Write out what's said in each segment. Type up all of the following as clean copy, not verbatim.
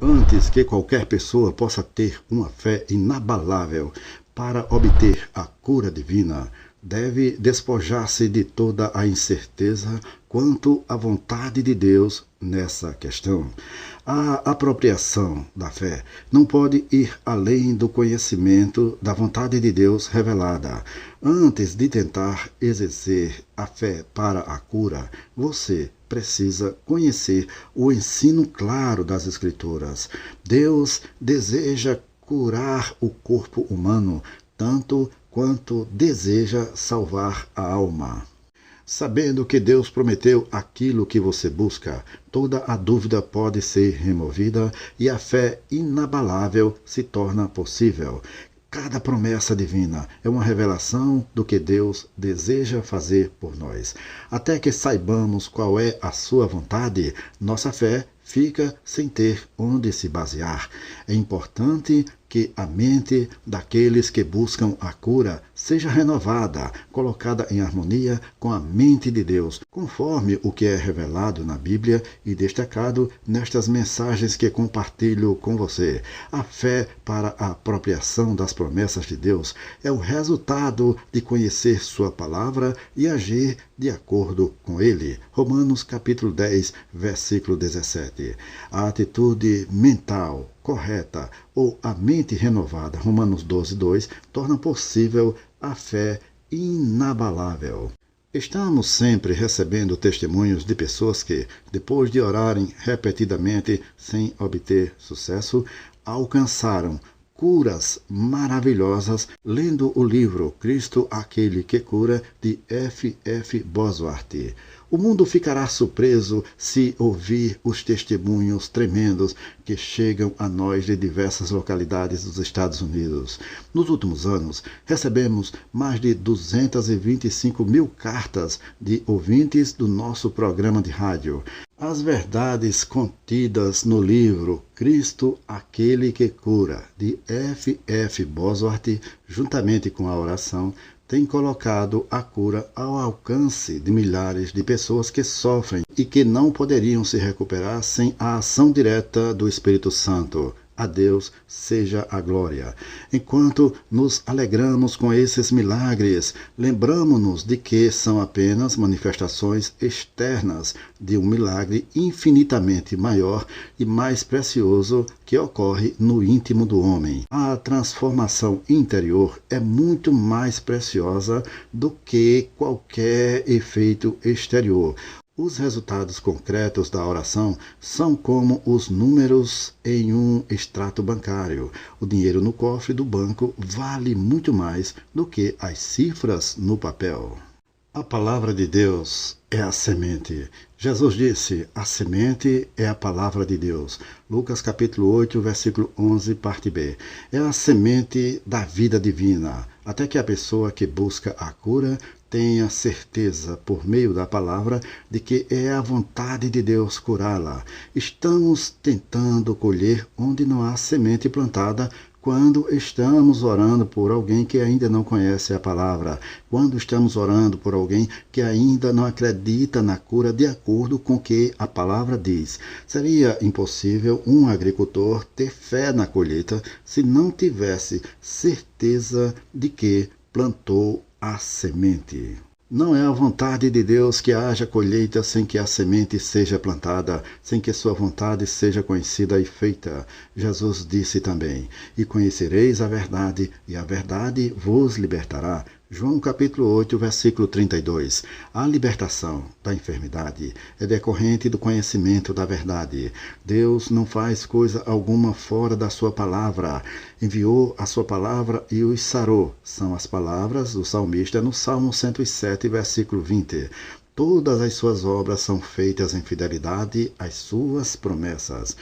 Antes que qualquer pessoa possa ter uma fé inabalável para obter a cura divina, deve despojar-se de toda a incerteza quanto à vontade de Deus nessa questão. A apropriação da fé não pode ir além do conhecimento da vontade de Deus revelada. Antes de tentar exercer a fé para a cura, você precisa conhecer o ensino claro das Escrituras. Deus deseja curar o corpo humano tanto quanto deseja salvar a alma. Sabendo que Deus prometeu aquilo que você busca, toda a dúvida pode ser removida e a fé inabalável se torna possível. Cada promessa divina é uma revelação do que Deus deseja fazer por nós. Até que saibamos qual é a sua vontade, nossa fé fica sem ter onde se basear. É importante que a mente daqueles que buscam a cura seja renovada, colocada em harmonia com a mente de Deus, conforme o que é revelado na Bíblia e destacado nestas mensagens que compartilho com você. A fé para a apropriação das promessas de Deus é o resultado de conhecer sua palavra e agir de acordo com ele. Romanos capítulo 10, versículo 17. A atitude mental correta ou a mente renovada, Romanos 12, 2, torna possível a fé inabalável. Estamos sempre recebendo testemunhos de pessoas que, depois de orarem repetidamente sem obter sucesso, alcançaram curas maravilhosas lendo o livro Cristo, aquele que cura, de F. F. Bosworth. O mundo ficará surpreso se ouvir os testemunhos tremendos que chegam a nós de diversas localidades dos Estados Unidos. Nos últimos anos, recebemos mais de 225 mil cartas de ouvintes do nosso programa de rádio. As verdades contidas no livro Cristo, aquele que cura, de F. F. Bosworth, juntamente com a oração, tem colocado a cura ao alcance de milhares de pessoas que sofrem e que não poderiam se recuperar sem a ação direta do Espírito Santo. A Deus seja a glória. Enquanto nos alegramos com esses milagres, lembramo-nos de que são apenas manifestações externas de um milagre infinitamente maior e mais precioso que ocorre no íntimo do homem. A transformação interior é muito mais preciosa do que qualquer efeito exterior. Os resultados concretos da oração são como os números em um extrato bancário. O dinheiro no cofre do banco vale muito mais do que as cifras no papel. A palavra de Deus é a semente. Jesus disse, a semente é a palavra de Deus. Lucas capítulo 8, versículo 11, parte B. É a semente da vida divina, até que a pessoa que busca a cura tenha certeza, por meio da palavra, de que é a vontade de Deus curá-la. Estamos tentando colher onde não há semente plantada, quando estamos orando por alguém que ainda não conhece a palavra, quando estamos orando por alguém que ainda não acredita na cura de acordo com o que a palavra diz. Seria impossível um agricultor ter fé na colheita se não tivesse certeza de que plantou a semente. Não é a vontade de Deus que haja colheita sem que a semente seja plantada, sem que sua vontade seja conhecida e feita. Jesus disse também, e conhecereis a verdade, e a verdade vos libertará. João capítulo 8, versículo 32. A libertação da enfermidade é decorrente do conhecimento da verdade. Deus não faz coisa alguma fora da sua palavra. Enviou a sua palavra e os sarou. São as palavras do salmista no Salmo 107, versículo 20. Todas as suas obras são feitas em fidelidade às suas promessas.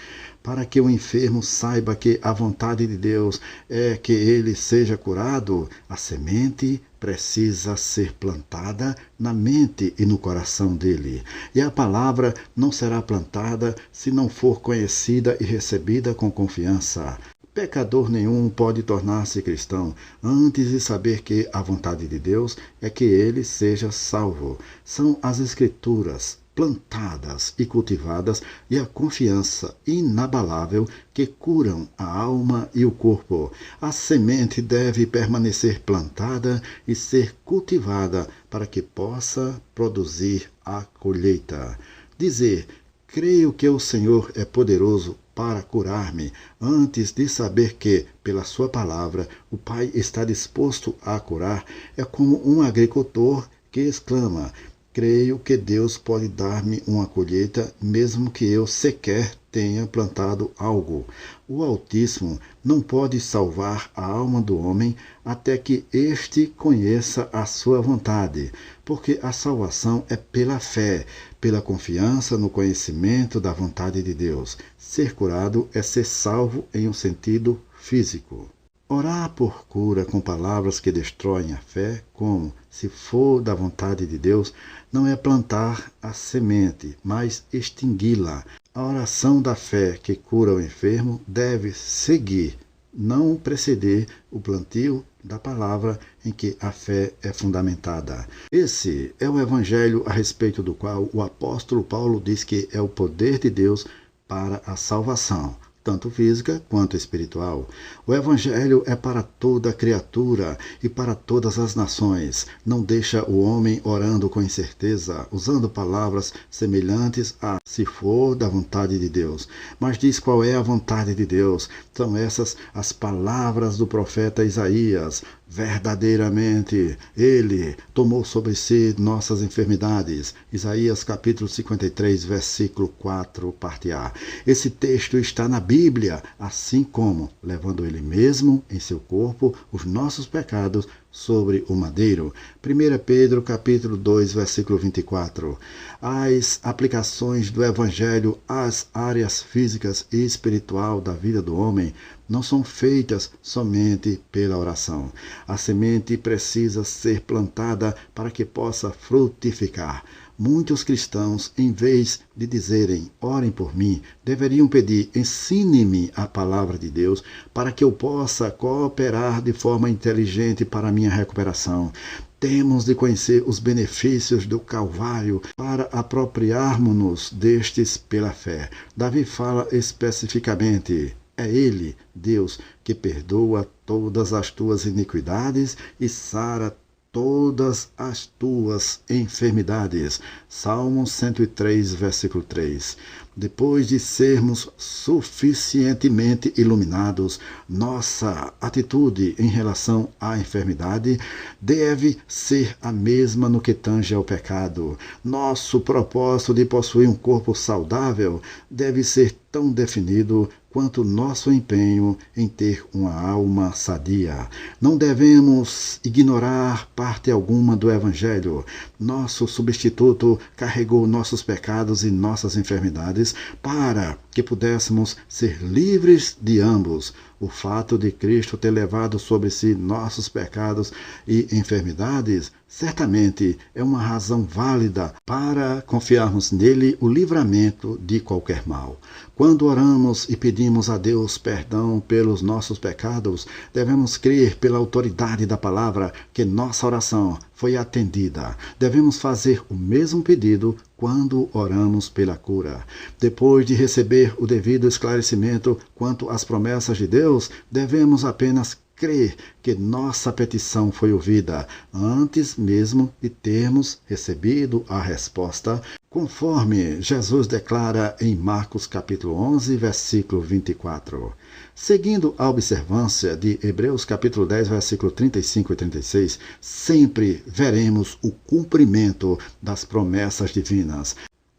Para que o enfermo saiba que a vontade de Deus é que ele seja curado, a semente precisa ser plantada na mente e no coração dele. E a palavra não será plantada se não for conhecida e recebida com confiança. Pecador nenhum pode tornar-se cristão antes de saber que a vontade de Deus é que ele seja salvo. São as Escrituras, plantadas e cultivadas e a confiança inabalável que curam a alma e o corpo. A semente deve permanecer plantada e ser cultivada para que possa produzir a colheita. Dizer: creio que o Senhor é poderoso para curar-me, antes de saber que, pela sua palavra, o Pai está disposto a curar, é como um agricultor que exclama: creio que Deus pode dar-me uma colheita, mesmo que eu sequer tenha plantado algo. O Altíssimo não pode salvar a alma do homem até que este conheça a sua vontade, porque a salvação é pela fé, pela confiança no conhecimento da vontade de Deus. Ser curado é ser salvo em um sentido físico. Orar por cura com palavras que destroem a fé, como se for da vontade de Deus, não é plantar a semente, mas extingui-la. A oração da fé que cura o enfermo deve seguir, não preceder o plantio da palavra em que a fé é fundamentada. Esse é o evangelho a respeito do qual o apóstolo Paulo diz que é o poder de Deus para a salvação, tanto física quanto espiritual. O Evangelho é para toda criatura e para todas as nações. Não deixa o homem orando com incerteza, usando palavras semelhantes a se for da vontade de Deus. Mas diz qual é a vontade de Deus. São essas as palavras do profeta Isaías. Verdadeiramente, ele tomou sobre si nossas enfermidades. Isaías capítulo 53, versículo 4, parte A. Esse texto está na Bíblia, assim como levando ele mesmo em seu corpo os nossos pecados sobre o madeiro. 1 Pedro capítulo 2, versículo 24. As aplicações do Evangelho às áreas físicas e espiritual da vida do homem não são feitas somente pela oração. A semente precisa ser plantada para que possa frutificar. Muitos cristãos, em vez de dizerem, orem por mim, deveriam pedir, ensine-me a palavra de Deus para que eu possa cooperar de forma inteligente para a minha recuperação. Temos de conhecer os benefícios do Calvário para apropriarmos-nos destes pela fé. Davi fala especificamente: é Ele, Deus, que perdoa todas as tuas iniquidades e sara todas as tuas enfermidades. Salmo 103, versículo 3. Depois de sermos suficientemente iluminados, nossa atitude em relação à enfermidade deve ser a mesma no que tange ao pecado. Nosso propósito de possuir um corpo saudável deve ser tão definido quanto nosso empenho em ter uma alma sadia. Não devemos ignorar parte alguma do Evangelho. Nosso substituto carregou nossos pecados e nossas enfermidades para que pudéssemos ser livres de ambos. O fato de Cristo ter levado sobre si nossos pecados e enfermidades certamente é uma razão válida para confiarmos nele o livramento de qualquer mal. Quando oramos e pedimos a Deus perdão pelos nossos pecados, devemos crer pela autoridade da palavra que nossa oração foi atendida. Devemos fazer o mesmo pedido quando oramos pela cura. Depois de receber o devido esclarecimento quanto às promessas de Deus, devemos apenas crer que nossa petição foi ouvida, antes mesmo de termos recebido a resposta, conforme Jesus declara em Marcos capítulo 11, versículo 24. Seguindo a observância de Hebreus capítulo 10, versículo 35 e 36, sempre veremos o cumprimento das promessas divinas.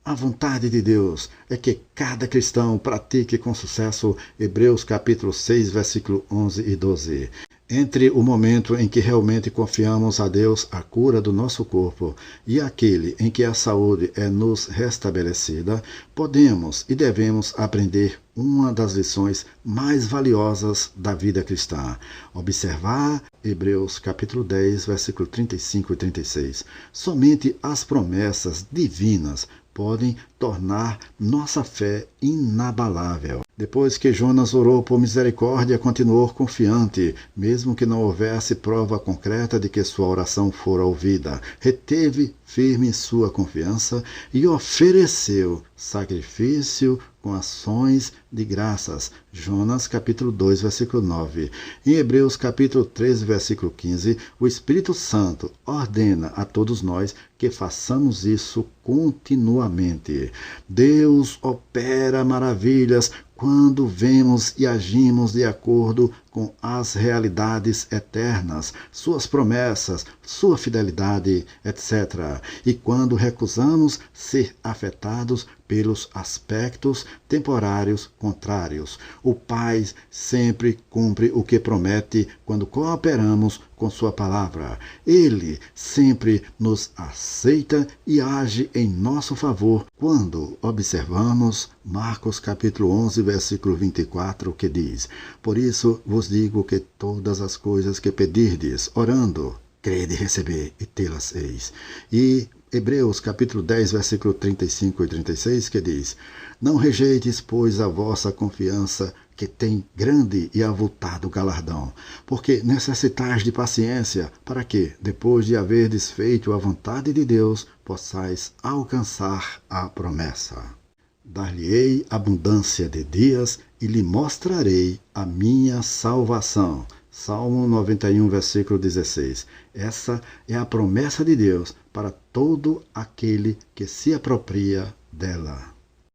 A vontade de Deus é que cada cristão pratique com sucesso Hebreus capítulo 6, versículo 11 e 12. Entre o momento em que realmente confiamos a Deus a cura do nosso corpo e aquele em que a saúde é nos restabelecida, podemos e devemos aprender uma das lições mais valiosas da vida cristã. Observar Hebreus capítulo 10, versículo 35 e 36. Somente as promessas divinas podem tornar nossa fé inabalável. Depois que Jonas orou por misericórdia, continuou confiante, mesmo que não houvesse prova concreta de que sua oração fora ouvida. Reteve firme sua confiança e ofereceu sacrifício com ações de graças. Jonas capítulo 2, versículo 9. Em Hebreus capítulo 13, versículo 15, o Espírito Santo ordena a todos nós que façamos isso continuamente. Deus opera maravilhas quando vemos e agimos de acordo com as realidades eternas, suas promessas, sua fidelidade, etc. E quando recusamos ser afetados pelos aspectos temporários contrários. O Pai sempre cumpre o que promete quando cooperamos com sua palavra. Ele sempre nos aceita e age em nosso favor quando observamos Marcos capítulo 11, versículo 24, que diz: Por isso vos digo que todas as coisas que pedirdes, orando, crede receber e tê-las eis. E Hebreus capítulo 10, versículo 35 e 36, que diz: Não rejeites, pois, a vossa confiança, que tem grande e avultado galardão, porque necessitais de paciência, para que, depois de haver desfeito a vontade de Deus, possais alcançar a promessa. Dar-lhe-ei abundância de dias e lhe mostrarei a minha salvação. Salmo 91, versículo 16. Essa é a promessa de Deus para todo aquele que se apropria dela.